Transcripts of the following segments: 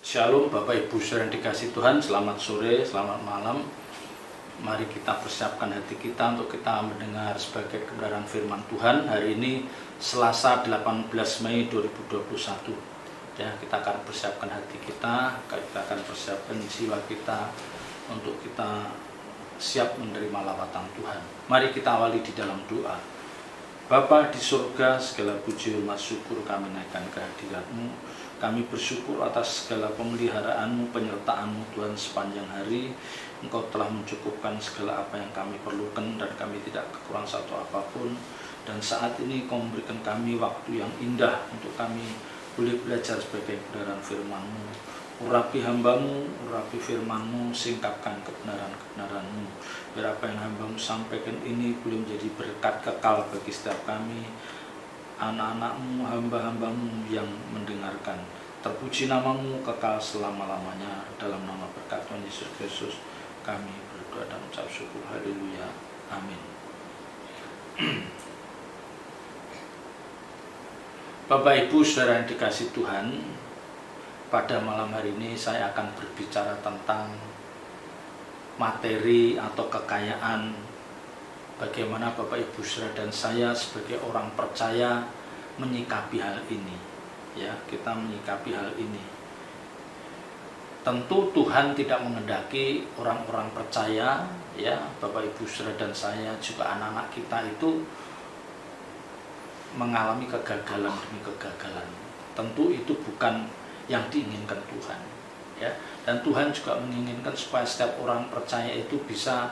Shalom Bapak Ibu saudara yang dikasih Tuhan, selamat sore, selamat malam. Mari kita persiapkan hati kita untuk kita mendengar sebagai kebenaran firman Tuhan. Hari ini Selasa 18 Mei 2021. Ya, kita akan persiapkan hati kita akan persiapkan jiwa kita untuk kita siap menerima lawatan Tuhan. Mari kita awali di dalam doa. Bapa di surga, segala puji hormat syukur kami naikkan ke hadirat-Mu. Kami bersyukur atas segala pemeliharaan-Mu, penyertaan-Mu Tuhan sepanjang hari. Engkau telah mencukupkan segala apa yang kami perlukan dan kami tidak kekurangan satu apapun. Dan saat ini Kau memberikan kami waktu yang indah untuk kami boleh belajar sebagai kebenaran firman-Mu. Urapi hamba-Mu, urapi firman-Mu, singkapkan kebenaran-kebenaran-Mu. Biar apa yang hamba-Mu sampaikan ini boleh menjadi berkat kekal bagi setiap kami, anak-anak-Mu, hamba-hamba-Mu yang mendengarkan. Terpuji nama-Mu kekal selama-lamanya. Dalam nama berkat Tuhan Yesus Kristus kami berdoa dan ucap syukur. Haleluya. Amin. Bapak Ibu saudara yang dikasih Tuhan, pada malam hari ini saya akan berbicara tentang materi atau kekayaan. Bagaimana Bapak Ibu saudara dan saya sebagai orang percaya menyikapi hal ini. Ya, kita menyikapi hal ini. Tentu Tuhan tidak menghendaki orang-orang percaya, ya, Bapak Ibu saudara dan saya juga anak-anak kita itu mengalami kegagalan demi kegagalan. Tentu itu bukan yang diinginkan Tuhan, ya. Dan Tuhan juga menginginkan supaya setiap orang percaya itu bisa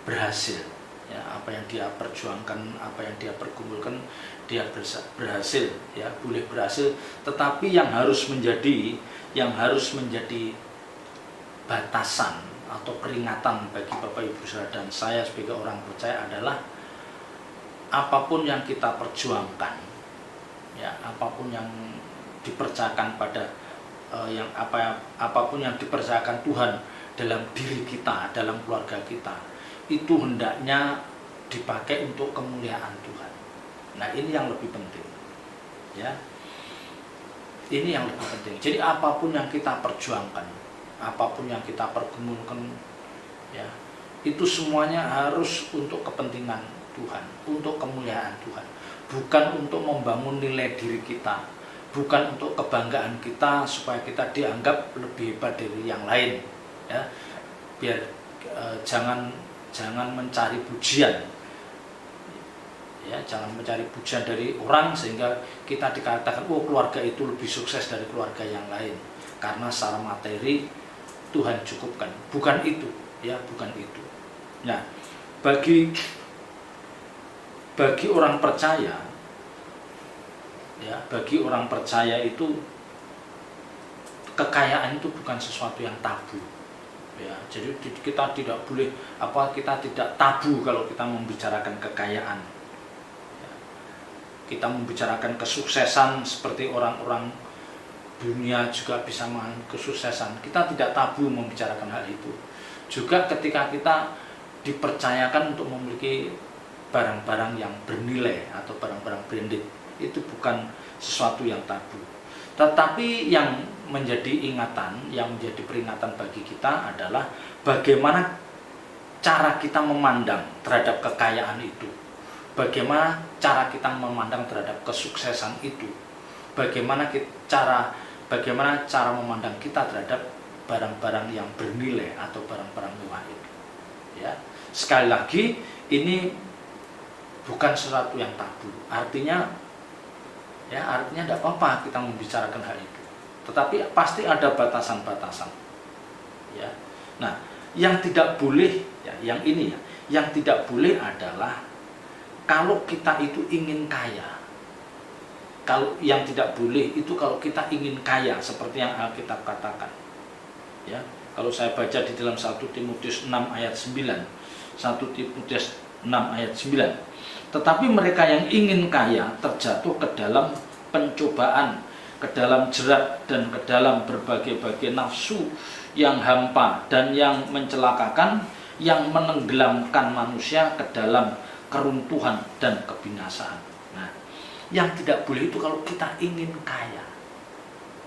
berhasil. Ya, apa yang dia perjuangkan, apa yang dia pergumulkan, dia berhasil, ya, boleh berhasil. Tetapi yang harus menjadi batasan atau peringatan bagi Bapak Ibu saudara dan saya sebagai orang percaya adalah apapun yang kita perjuangkan, ya, apapun yang dipercayakan pada apapun yang dipercayakan Tuhan dalam diri kita, dalam keluarga kita, itu hendaknya dipakai untuk kemuliaan Tuhan. Nah, ini yang lebih penting, ya. Ini yang lebih penting. Jadi apapun yang kita perjuangkan, apapun yang kita pergumulkan, ya, itu semuanya harus untuk kepentingan Tuhan, untuk kemuliaan Tuhan, bukan untuk membangun nilai diri kita, bukan untuk kebanggaan kita supaya kita dianggap lebih hebat dari yang lain, ya. Biar jangan mencari pujian, ya, jangan mencari pujian dari orang sehingga kita dikatakan, oh, keluarga itu lebih sukses dari keluarga yang lain karena secara materi Tuhan cukupkan. Bukan itu, ya, bukan itu. Nah, bagi orang percaya, ya, bagi orang percaya itu kekayaan itu bukan sesuatu yang tabu. Ya, jadi kita tidak boleh kita tidak tabu kalau kita membicarakan kekayaan. Ya, kita membicarakan kesuksesan seperti orang-orang dunia juga bisa mengalami kesuksesan. Kita tidak tabu membicarakan hal itu. Juga ketika kita dipercayakan untuk memiliki barang-barang yang bernilai atau barang-barang branded, itu bukan sesuatu yang tabu. Tetapi yang menjadi ingatan, yang menjadi peringatan bagi kita adalah bagaimana cara kita memandang terhadap kekayaan itu, bagaimana cara kita memandang terhadap kesuksesan itu, bagaimana cara memandang kita terhadap barang-barang yang bernilai atau barang-barang mewah itu. Ya, sekali lagi ini bukan sesuatu yang tabu. Artinya tidak apa-apa kita membicarakan hal itu, tetapi pasti ada batasan-batasan, ya. Nah, yang tidak boleh, ya, yang tidak boleh adalah kalau kita itu ingin kaya. Kalau yang tidak boleh itu kalau kita ingin kaya seperti yang Alkitab katakan, ya. Kalau saya baca di dalam 1 Timotius 6 ayat 9, 1 Timotius 6 ayat 9. Tetapi mereka yang ingin kaya terjatuh ke dalam pencobaan, ke dalam jerat, dan ke dalam berbagai-bagai nafsu yang hampa dan yang mencelakakan, yang menenggelamkan manusia ke dalam keruntuhan dan kebinasaan. Nah, yang tidak boleh itu kalau kita ingin kaya,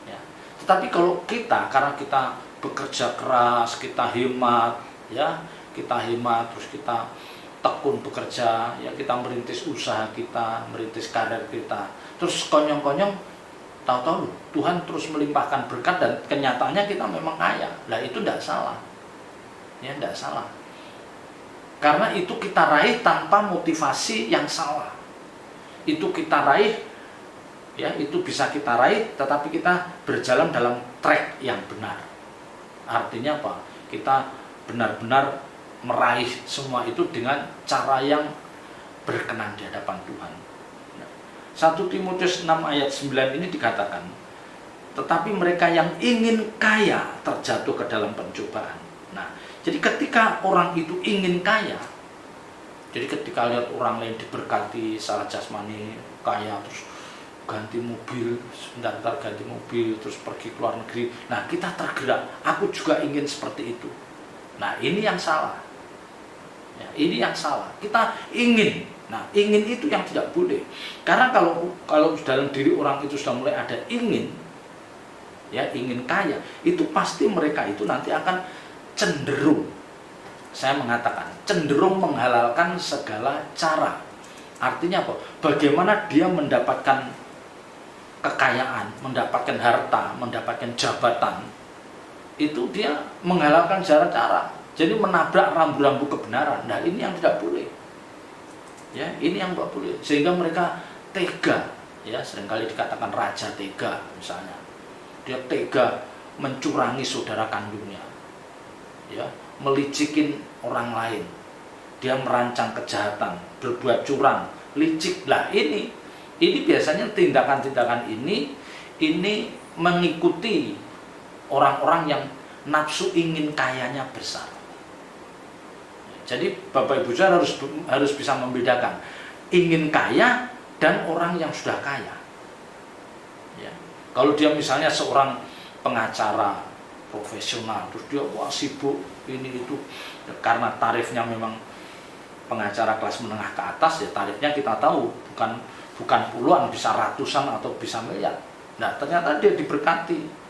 ya. Tetapi kalau kita, karena kita bekerja keras, kita hemat, ya, kita hemat, terus kita tekun bekerja, ya, kita merintis usaha kita, merintis karir kita, terus konyong-konyong, tahu-tahu Tuhan terus melimpahkan berkat dan kenyataannya kita memang kaya. Lah itu tidak salah, ya, tidak salah. Karena itu kita raih tanpa motivasi yang salah. Itu kita raih, ya, itu bisa kita raih, tetapi kita berjalan dalam track yang benar. Artinya apa? Kita benar-benar meraih semua itu dengan cara yang berkenan di hadapan Tuhan. 1 Timotius 6 ayat 9 ini dikatakan, tetapi mereka yang ingin kaya terjatuh ke dalam pencobaan. Nah, jadi ketika orang itu ingin kaya, jadi ketika lihat orang lain diberkati secara jasmani, kaya, terus ganti mobil, sebentar ganti mobil, terus pergi ke luar negeri. Nah, kita tergerak, aku juga ingin seperti itu. Nah, ini yang salah. Ya, ini yang salah. Kita ingin. Nah, ingin itu yang tidak boleh. Karena kalau dalam diri orang itu sudah mulai ada ingin, ya, ingin kaya, itu pasti mereka itu nanti akan cenderung, saya mengatakan, cenderung menghalalkan segala cara. Artinya apa? Bagaimana dia mendapatkan kekayaan, mendapatkan harta, mendapatkan jabatan, itu dia menghalalkan cara-cara. Jadi menabrak rambu-rambu kebenaran. Nah, ini yang tidak boleh. Ya, ini yang tidak boleh. Sehingga mereka tega, ya, seringkali dikatakan raja tega misalnya. Dia tega mencurangi saudara kandungnya. Ya, melicikin orang lain, dia merancang kejahatan, berbuat curang, licik. Lah ini biasanya tindakan-tindakan ini mengikuti orang-orang yang nafsu ingin kayanya besar. Jadi Bapak Ibu Saudara harus bisa membedakan ingin kaya dan orang yang sudah kaya. Ya. Kalau dia misalnya seorang pengacara profesional, terus dia wah sibuk ini itu, karena tarifnya memang pengacara kelas menengah ke atas, ya tarifnya kita tahu bukan puluhan, bisa ratusan atau bisa miliar. Nah, ternyata dia diberkati.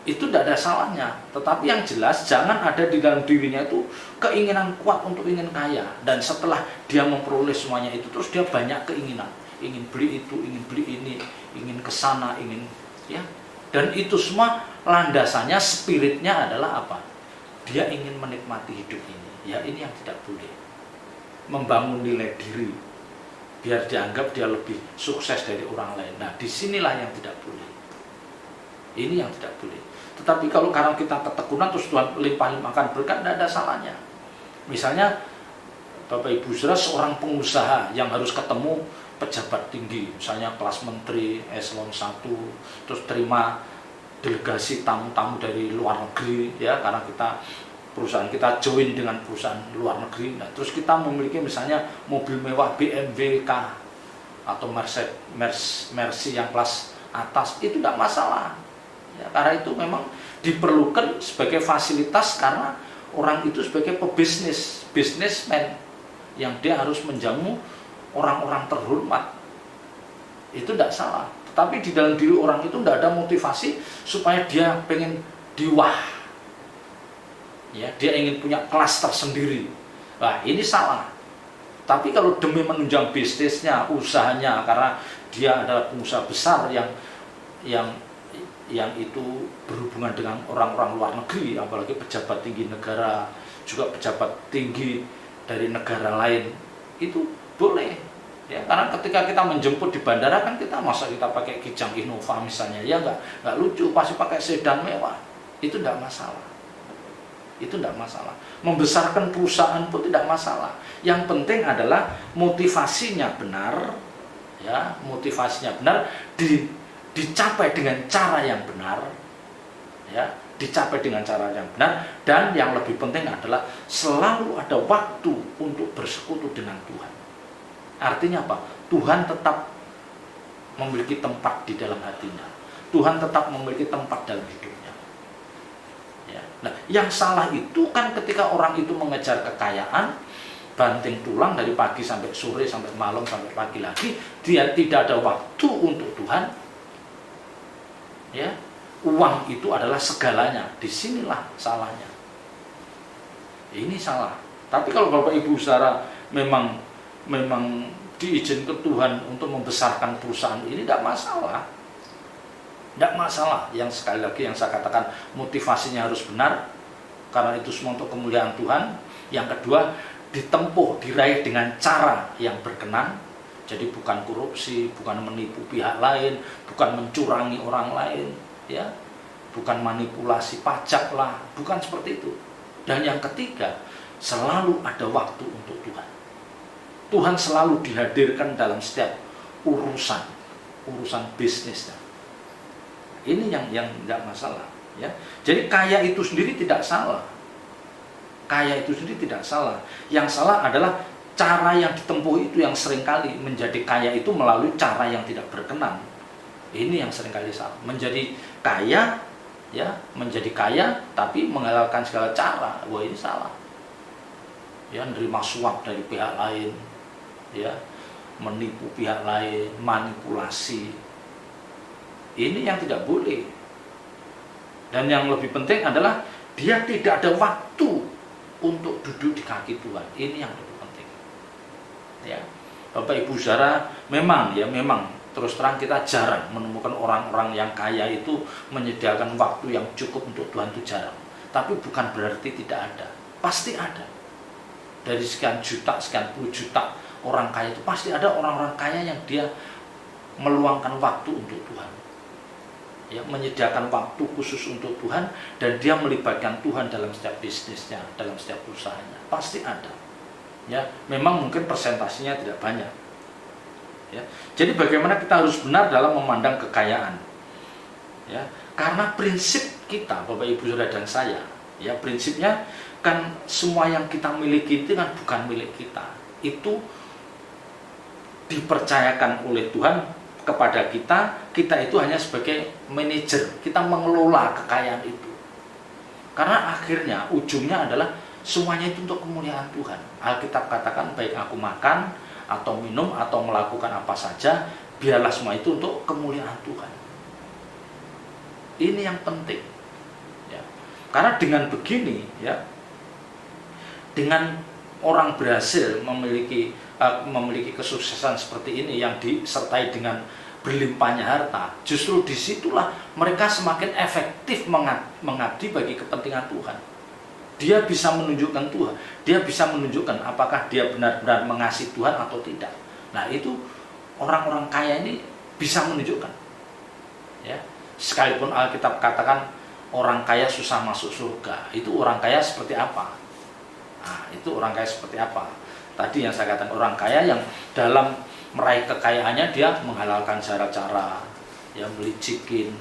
Itu tidak ada salahnya. Tetapi yang jelas jangan ada di dalam dirinya itu keinginan kuat untuk ingin kaya, dan setelah dia memperoleh semuanya itu terus dia banyak keinginan, ingin beli itu, ingin beli ini, ingin kesana, ingin, ya. Dan itu semua landasannya, spiritnya adalah apa? Dia ingin menikmati hidup ini. Ya, ini yang tidak boleh. Membangun nilai diri, biar dianggap dia lebih sukses dari orang lain. Nah, disinilah yang tidak boleh. Ini yang tidak boleh. Tetapi kalau karena kita ketekunan terus Tuhan limpah-limpahkan berkat, tidak ada salahnya. Misalnya Bapak Ibu Saudara seorang pengusaha yang harus ketemu pejabat tinggi, misalnya kelas menteri, eselon 1, terus terima delegasi tamu-tamu dari luar negeri, ya, karena perusahaan kita join dengan perusahaan luar negeri. Nah, terus kita memiliki misalnya mobil mewah BMW K atau Mercy yang kelas atas, itu tidak masalah. Ya, karena itu memang diperlukan sebagai fasilitas, karena orang itu sebagai pebisnis, businessman yang dia harus menjamu orang-orang terhormat. Itu tidak salah. Tapi di dalam diri orang itu tidak ada motivasi supaya dia pengen diwah. Ya, dia ingin punya kelas tersendiri. Nah, ini salah. Tapi kalau demi menunjang bisnisnya, usahanya, karena dia adalah pengusaha besar yang itu berhubungan dengan orang-orang luar negeri, apalagi pejabat tinggi negara, juga pejabat tinggi dari negara lain, itu boleh. Ya, karena ketika kita menjemput di bandara kan kita pakai Kijang Innova misalnya, ya nggak lucu, pasti pakai sedan mewah, itu tidak masalah. Itu tidak masalah. Membesarkan perusahaan pun tidak masalah. Yang penting adalah motivasinya benar, ya, motivasinya benar, dicapai dengan cara yang benar, ya, dicapai dengan cara yang benar, dan yang lebih penting adalah selalu ada waktu untuk bersekutu dengan Tuhan. Artinya apa? Tuhan tetap memiliki tempat di dalam hatinya. Tuhan tetap memiliki tempat dalam hidupnya. Ya. Nah, yang salah itu kan ketika orang itu mengejar kekayaan, banting tulang dari pagi sampai sore, sampai malam, sampai pagi lagi, dia tidak ada waktu untuk Tuhan. Ya, uang itu adalah segalanya. Disinilah salahnya. Ini salah. Tapi kalau Bapak Ibu saudara memang diizinkan Tuhan untuk membesarkan perusahaan ini, tidak masalah. Tidak masalah. Yang sekali lagi yang saya katakan, motivasinya harus benar, karena itu semua untuk kemuliaan Tuhan. Yang kedua, ditempuh, diraih dengan cara yang berkenan. Jadi bukan korupsi, bukan menipu pihak lain, bukan mencurangi orang lain, ya, bukan manipulasi pajak lah, bukan seperti itu. Dan yang ketiga, selalu ada waktu untuk Tuhan. Tuhan selalu dihadirkan dalam setiap urusan bisnisnya. Ini yang tidak masalah, ya. Jadi kaya itu sendiri tidak salah. Kaya itu sendiri tidak salah. Yang salah adalah cara yang ditempuh itu yang seringkali menjadi kaya itu melalui cara yang tidak berkenan. Ini yang seringkali salah. Menjadi kaya, ya, menjadi kaya tapi menghalalkan segala cara. Wah, ini salah. Ya, menerima suap dari pihak lain, ya, menipu pihak lain, manipulasi. Ini yang tidak boleh. Dan yang lebih penting adalah dia tidak ada waktu untuk duduk di kaki Tuhan. Ini yang lebih penting. Ya, Bapak Ibu saudara, memang terus terang kita jarang menemukan orang-orang yang kaya itu menyediakan waktu yang cukup untuk Tuhan, itu jarang. Tapi bukan berarti tidak ada. Pasti ada. Dari sekian juta, sekian puluh juta orang kaya itu pasti ada orang-orang kaya yang dia meluangkan waktu untuk Tuhan. Ya, menyediakan waktu khusus untuk Tuhan, dan dia melibatkan Tuhan dalam setiap bisnisnya, dalam setiap usahanya. Pasti ada. Ya, memang mungkin persentasinya tidak banyak. Ya. Jadi bagaimana kita harus benar dalam memandang kekayaan. Ya, karena prinsip kita, Bapak Ibu Saudara dan saya, ya, prinsipnya kan semua yang kita miliki itu kan bukan milik kita. Itu dipercayakan oleh Tuhan kepada kita itu hanya sebagai manajer, kita mengelola kekayaan itu. Karena akhirnya, ujungnya adalah semuanya itu untuk kemuliaan Tuhan. Alkitab katakan, baik aku makan, atau minum, atau melakukan apa saja, biarlah semua itu untuk kemuliaan Tuhan. Ini yang penting. Ya. Karena dengan begini, ya, dengan orang berhasil memiliki kesuksesan seperti ini yang disertai dengan berlimpahnya harta, justru disitulah mereka semakin efektif mengabdi bagi kepentingan Tuhan. Dia bisa menunjukkan Tuhan, dia bisa menunjukkan apakah dia benar-benar mengasihi Tuhan atau tidak. Nah, itu orang-orang kaya ini bisa menunjukkan. Ya, sekalipun Alkitab katakan orang kaya susah masuk surga, itu orang kaya seperti apa? Nah, itu orang kaya seperti apa? Tadi yang saya katakan, orang kaya yang dalam meraih kekayaannya dia menghalalkan cara-cara, ya, melicikin,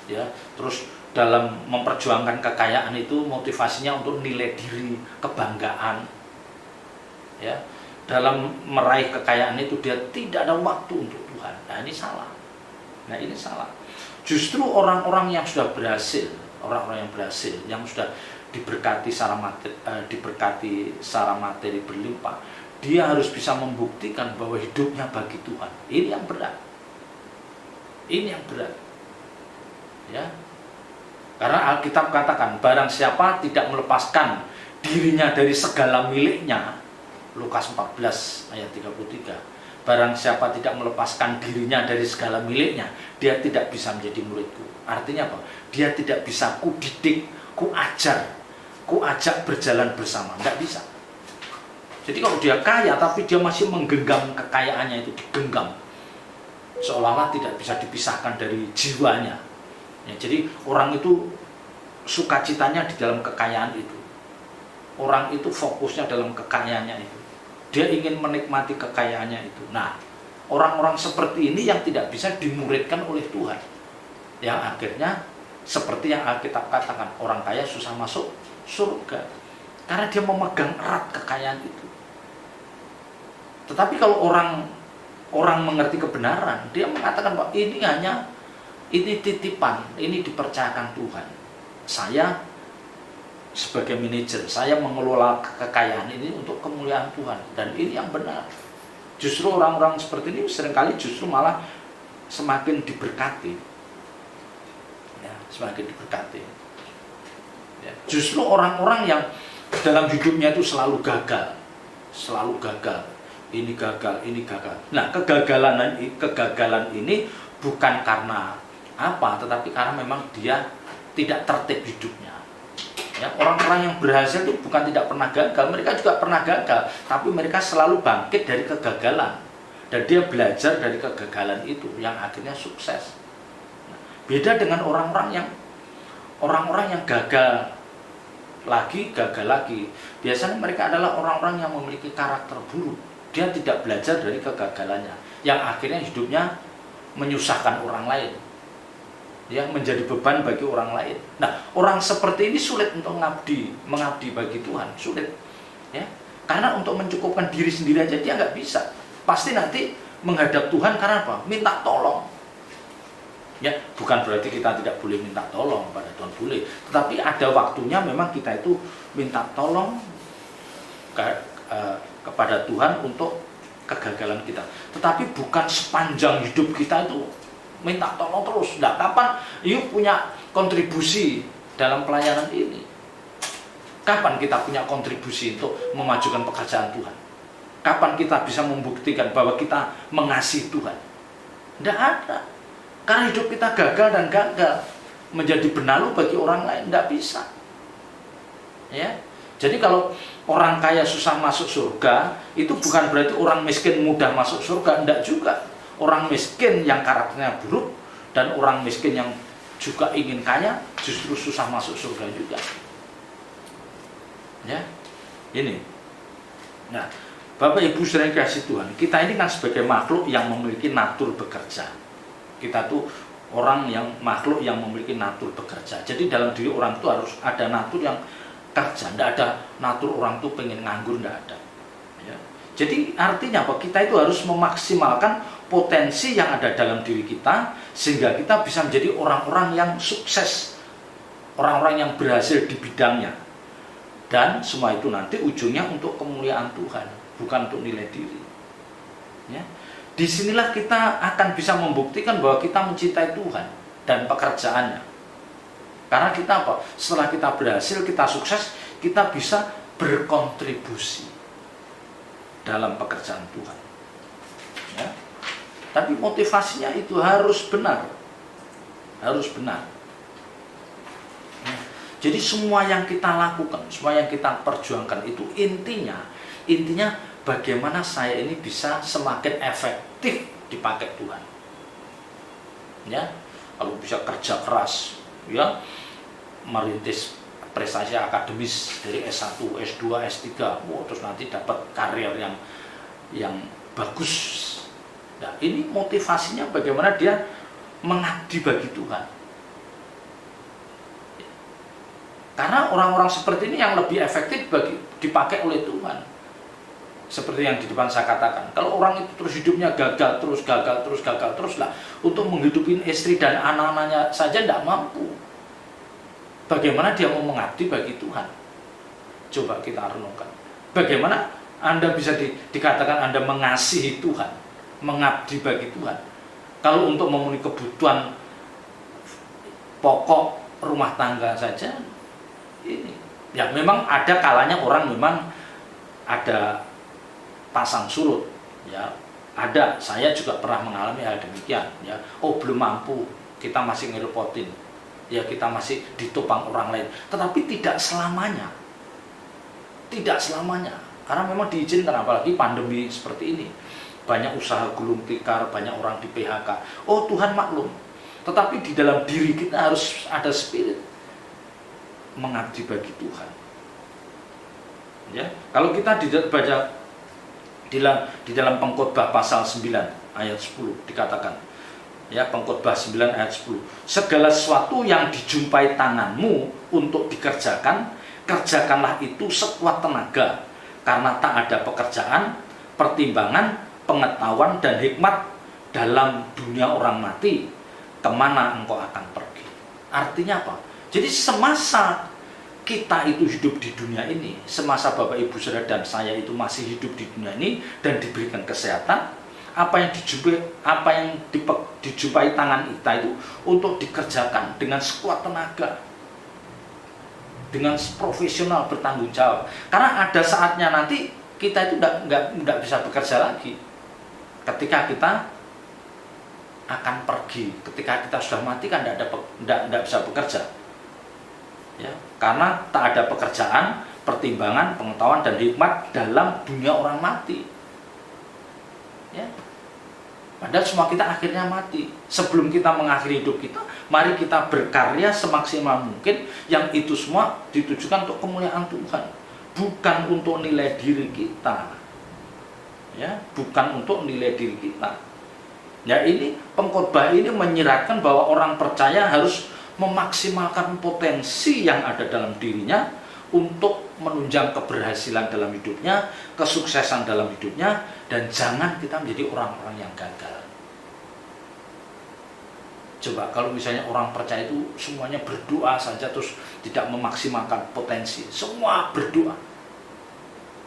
ya, terus dalam memperjuangkan kekayaan itu motivasinya untuk nilai diri, kebanggaan, ya, dalam meraih kekayaan itu dia tidak ada waktu untuk Tuhan. Nah, ini salah. Nah, ini salah. Justru orang-orang yang sudah berhasil, yang sudah diberkati secara materi berlimpah, dia harus bisa membuktikan bahwa hidupnya bagi Tuhan. Ini yang berat. Ini yang berat. Ya. Karena Alkitab katakan, barang siapa tidak melepaskan dirinya dari segala miliknya, Lukas 14 ayat 33, barang siapa tidak melepaskan dirinya dari segala miliknya, dia tidak bisa menjadi muridku. Artinya apa? Dia tidak bisa kudidik, kuajak berjalan bersama. Tidak bisa. Jadi kalau dia kaya tapi dia masih menggenggam kekayaannya itu, digenggam, seolah-olah tidak bisa dipisahkan dari jiwanya. Ya, jadi orang itu sukacitanya di dalam kekayaan itu. Orang itu fokusnya dalam kekayaannya itu. Dia ingin menikmati kekayaannya itu. Nah, orang-orang seperti ini yang tidak bisa dimuridkan oleh Tuhan. Yang akhirnya seperti yang Alkitab katakan, orang kaya susah masuk surga. Karena dia memegang erat kekayaan itu. Tetapi kalau orang mengerti kebenaran, dia mengatakan bahwa ini titipan, ini dipercayakan Tuhan. Saya sebagai manajer, saya mengelola kekayaan ini untuk kemuliaan Tuhan, dan ini yang benar. Justru orang-orang seperti ini seringkali justru malah semakin diberkati. Ya. semakin diberkati. Ya, justru orang-orang yang dalam hidupnya itu selalu gagal, ini gagal. Nah, kegagalan ini bukan karena apa, tetapi karena memang dia tidak tertib hidupnya. Ya, orang-orang yang berhasil itu bukan tidak pernah gagal, mereka juga pernah gagal, tapi mereka selalu bangkit dari kegagalan dan dia belajar dari kegagalan itu yang akhirnya sukses. Nah, beda dengan orang-orang yang gagal lagi. Biasanya mereka adalah orang-orang yang memiliki karakter buruk. Dia tidak belajar dari kegagalannya, yang akhirnya hidupnya menyusahkan orang lain, yang menjadi beban bagi orang lain. Nah, orang seperti ini sulit untuk mengabdi bagi Tuhan, sulit. Ya, karena untuk mencukupkan diri sendiri aja dia nggak bisa. Pasti nanti menghadap Tuhan karena apa? Minta tolong. Ya, bukan berarti kita tidak boleh minta tolong pada Tuhan, boleh. Tetapi ada waktunya memang kita itu minta tolong kepada Tuhan untuk kegagalan kita. Tetapi bukan sepanjang hidup kita itu minta tolong terus. Nah, kapan yuk punya kontribusi dalam pelayanan ini? Kapan kita punya kontribusi untuk memajukan pekerjaan Tuhan? Kapan kita bisa membuktikan bahwa kita mengasihi Tuhan? Tidak ada. Karena hidup kita gagal menjadi benalu bagi orang lain, tidak bisa. Ya, jadi kalau orang kaya susah masuk surga, itu bukan berarti orang miskin mudah masuk surga, tidak juga. Orang miskin yang karakternya buruk dan orang miskin yang juga ingin kaya justru susah masuk surga juga. Ya, ini. Nah, Bapak Ibu saudara kasih Tuhan, kita ini kan sebagai makhluk yang memiliki natur bekerja. Kita tuh makhluk yang memiliki natur bekerja. Jadi dalam diri orang itu harus ada natur yang kerja. Tidak ada natur orang itu pengen nganggur, tidak ada. Ya. Jadi artinya apa? Kita itu harus memaksimalkan potensi yang ada dalam diri kita sehingga kita bisa menjadi orang-orang yang sukses, orang-orang yang berhasil di bidangnya. Dan semua itu nanti ujungnya untuk kemuliaan Tuhan, bukan untuk nilai diri. Ya. Disinilah kita akan bisa membuktikan bahwa kita mencintai Tuhan dan pekerjaannya. Karena kita apa? Setelah kita berhasil, kita sukses, kita bisa berkontribusi dalam pekerjaan Tuhan. Ya. Tapi motivasinya itu harus benar. Harus benar. Ya. Jadi semua yang kita lakukan, semua yang kita perjuangkan itu intinya bagaimana saya ini bisa semakin efektif dipakai Tuhan. Ya, kalau bisa kerja keras, ya, merintis prestasi akademis dari S1, S2, S3, terus nanti dapat karir yang bagus. Nah, ini motivasinya bagaimana dia mengabdi bagi Tuhan. Karena orang-orang seperti ini yang lebih efektif dipakai oleh Tuhan. Seperti yang di depan saya katakan, kalau orang itu terus hidupnya gagal terus lah, untuk menghidupi istri dan anak-anaknya saja tidak mampu. Bagaimana dia mau mengabdi bagi Tuhan? Coba kita renungkan. Bagaimana Anda bisa dikatakan Anda mengasihi Tuhan, mengabdi bagi Tuhan, kalau untuk memenuhi kebutuhan pokok rumah tangga saja ini? Ya memang ada kalanya orang memang ada pasang surut, ya ada. Saya juga pernah mengalami hal demikian, ya. Oh, belum mampu, kita masih ngerepotin, ya kita masih ditopang orang lain. Tetapi tidak selamanya, karena memang diizinkan, apalagi pandemi seperti ini, banyak usaha gulung tikar, banyak orang di PHK. Oh, Tuhan maklum. Tetapi di dalam diri kita harus ada spirit mengabdi bagi Tuhan. Ya, kalau kita baca di dalam Pengkhotbah pasal 9 ayat 10 dikatakan, ya, Pengkhotbah 9 ayat 10, segala sesuatu yang dijumpai tanganmu untuk dikerjakan, kerjakanlah itu sekuat tenaga, karena tak ada pekerjaan, pertimbangan, pengetahuan dan hikmat dalam dunia orang mati, kemana engkau akan pergi. Artinya apa? Jadi semasa kita itu hidup di dunia ini, semasa Bapak Ibu Saudara dan saya itu masih hidup di dunia ini dan diberikan kesehatan, apa yang dijumpai tangan kita itu untuk dikerjakan dengan sekuat tenaga, dengan profesional, bertanggung jawab. Karena ada saatnya nanti kita itu nggak bisa bekerja lagi. Ketika kita akan pergi, ketika kita sudah mati kan nggak bisa bekerja. Ya, karena tak ada pekerjaan, pertimbangan, pengetahuan dan hikmat dalam dunia orang mati. Ya. Padahal semua kita akhirnya mati. Sebelum kita mengakhiri hidup kita, mari kita berkarya semaksimal mungkin, yang itu semua ditujukan untuk kemuliaan Tuhan, bukan untuk nilai diri kita. Ya, bukan untuk nilai diri kita. Ya, ini pengkhotbah ini menyiratkan bahwa orang percaya harus memaksimalkan potensi yang ada dalam dirinya untuk menunjang keberhasilan dalam hidupnya, kesuksesan dalam hidupnya, dan jangan kita menjadi orang-orang yang gagal. Coba kalau misalnya orang percaya itu semuanya berdoa saja terus tidak memaksimalkan potensi, semua berdoa.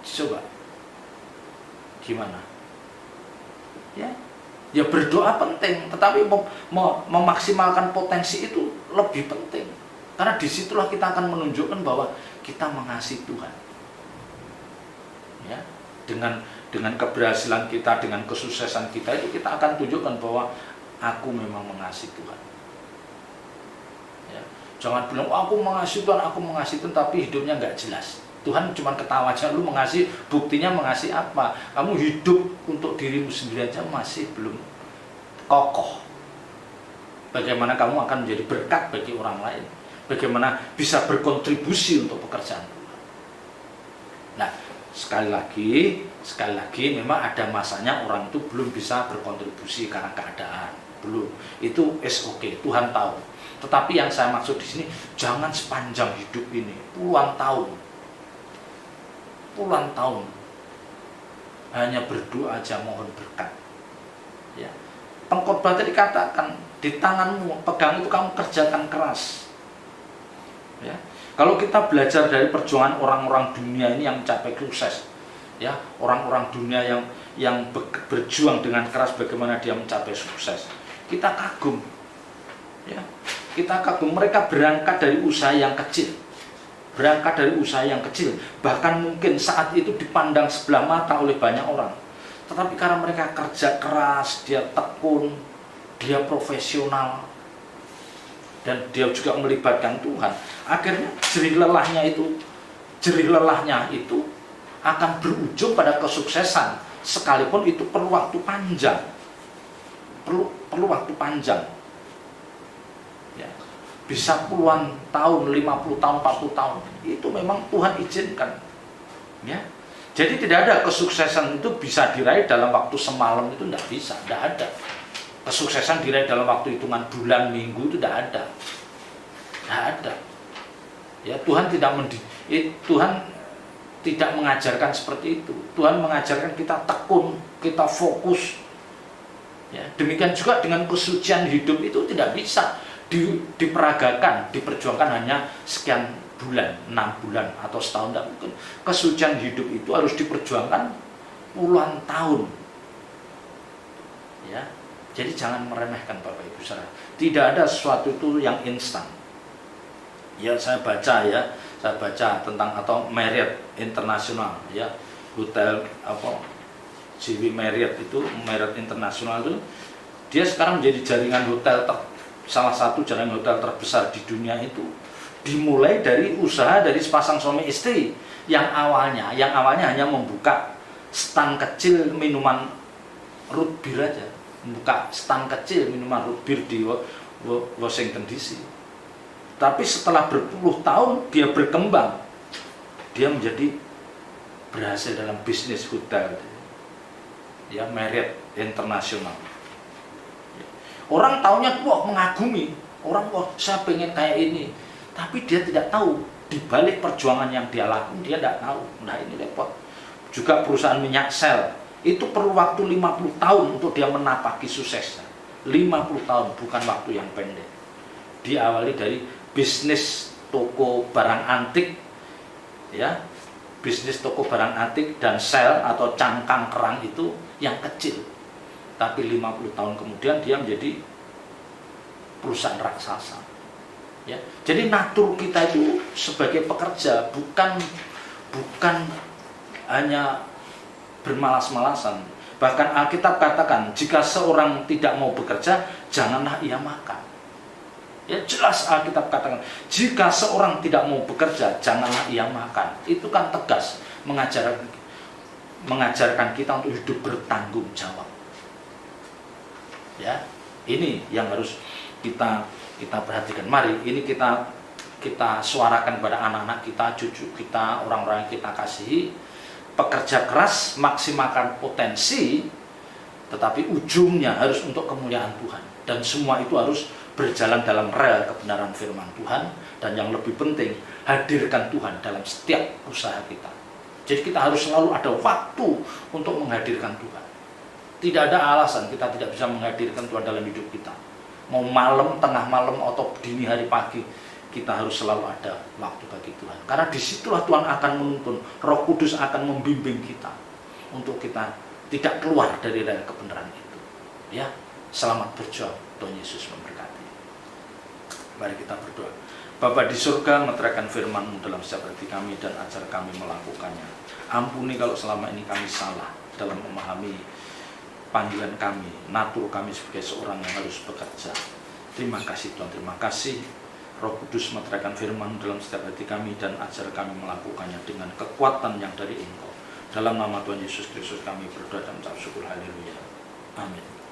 Coba gimana? Ya berdoa penting, tetapi memaksimalkan potensi itu lebih penting. Karena disitulah kita akan menunjukkan bahwa kita mengasihi Tuhan. Ya, dengan keberhasilan kita, dengan kesuksesan kita itu kita akan tunjukkan bahwa aku memang mengasihi Tuhan. Ya, jangan bilang aku mengasihi Tuhan, tapi hidupnya nggak jelas. Tuhan cuma ketawa aja, lu mengasihi, buktinya mengasihi apa? Kamu hidup untuk dirimu sendiri aja masih belum kokoh. Bagaimana kamu akan menjadi berkat bagi orang lain? Bagaimana bisa berkontribusi untuk pekerjaan Tuhan? Nah, sekali lagi memang ada masanya orang itu belum bisa berkontribusi karena keadaan, belum. Itu okay, Tuhan tahu. Tetapi yang saya maksud di sini, jangan sepanjang hidup ini, puluhan tahun hanya berdoa aja mohon berkat. Ya. Pengkhotbah tadi katakan, di tanganmu pegang itu kamu kerjakan keras. Ya. Kalau kita belajar dari perjuangan orang-orang dunia ini yang mencapai sukses, ya, orang-orang dunia yang berjuang dengan keras bagaimana dia mencapai sukses, kita kagum. Ya. Kita kagum, mereka berangkat dari usaha yang kecil. Bahkan mungkin saat itu dipandang sebelah mata oleh banyak orang. Tetapi karena mereka kerja keras, dia tekun, dia profesional, dan dia juga melibatkan Tuhan, akhirnya jerih lelahnya itu akan berujung pada kesuksesan, sekalipun itu perlu waktu panjang. Perlu waktu panjang. Ya. Bisa puluhan tahun, 50 tahun, 40 tahun. Itu memang Tuhan izinkan. Ya. Jadi tidak ada kesuksesan itu bisa diraih dalam waktu semalam, itu tidak bisa, tidak ada. Kesuksesan diraih dalam waktu hitungan bulan, minggu, itu tidak ada. Tidak ada. Ya, Tuhan tidak mengajarkan seperti itu. Tuhan mengajarkan kita tekun, kita fokus. Ya, demikian juga dengan kesucian hidup itu tidak bisa diperagakan, diperjuangkan hanya sekian bulan, 6 bulan atau setahun, tidak mungkin. Kesucian hidup itu harus diperjuangkan puluhan tahun. Ya, jadi jangan meremehkan Bapak Ibu saudara. Tidak ada sesuatu itu yang instan. Ya, saya baca tentang atau Marriott International, ya, hotel JW Marriott International itu, dia sekarang menjadi jaringan hotel salah satu jaringan hotel terbesar di dunia itu. Dimulai dari usaha dari sepasang suami istri yang awalnya hanya membuka stand kecil minuman root beer aja, membuka stand kecil minuman root beer di Washington DC. Tapi setelah berpuluh tahun dia berkembang, dia menjadi berhasil dalam bisnis hotel, ya, Marriott International. Orang taunya mengagumi, orang saya pengen kayak ini, tapi dia tidak tahu di balik perjuangan yang dia lakukan, dia tidak tahu. Nah, ini repot. Juga perusahaan minyak Shell itu perlu waktu 50 tahun untuk dia menapaki suksesnya. 50 tahun bukan waktu yang pendek. Diawali dari bisnis toko barang antik, ya, bisnis toko barang antik dan Shell atau cangkang kerang itu yang kecil. tapi 50 tahun kemudian dia menjadi perusahaan raksasa. Ya, jadi natur kita itu sebagai pekerja bukan hanya bermalas-malasan. Bahkan Alkitab katakan, jika seorang tidak mau bekerja, janganlah ia makan. Ya, jelas Alkitab katakan, jika seorang tidak mau bekerja, janganlah ia makan. Itu kan tegas mengajarkan kita untuk hidup bertanggung jawab. Ya, ini yang harus kita perhatikan. Mari ini kita suarakan pada anak-anak kita, cucu kita, orang-orang yang kita kasihi. Pekerja keras, maksimalkan potensi, tetapi ujungnya harus untuk kemuliaan Tuhan. Dan semua itu harus berjalan dalam rel kebenaran firman Tuhan. Dan yang lebih penting, hadirkan Tuhan dalam setiap usaha kita. Jadi kita harus selalu ada waktu untuk menghadirkan Tuhan. Tidak ada alasan kita tidak bisa menghadirkan Tuhan dalam hidup kita. Mau malam, tengah malam, atau dini hari pagi, kita harus selalu ada waktu bagi Tuhan. Karena disitulah Tuhan akan menuntun, Roh Kudus akan membimbing kita untuk kita tidak keluar dari kebenaran itu. Ya, selamat berjuang. Tuhan Yesus memberkati. Mari kita berdoa. Bapa di surga, meteraikan firman-Mu dalam setiap hati kami dan ajar kami melakukannya. Ampuni kalau selama ini kami salah dalam memahami panggilan kami, natur kami sebagai seorang yang harus bekerja. Terima kasih Tuhan, terima kasih. Roh Kudus meteraikan firman dalam setiap hati kami dan ajar kami melakukannya dengan kekuatan yang dari Engkau. Dalam nama Tuhan Yesus Kristus kami berdoa dan mengucap syukur. Haleluya. Amin.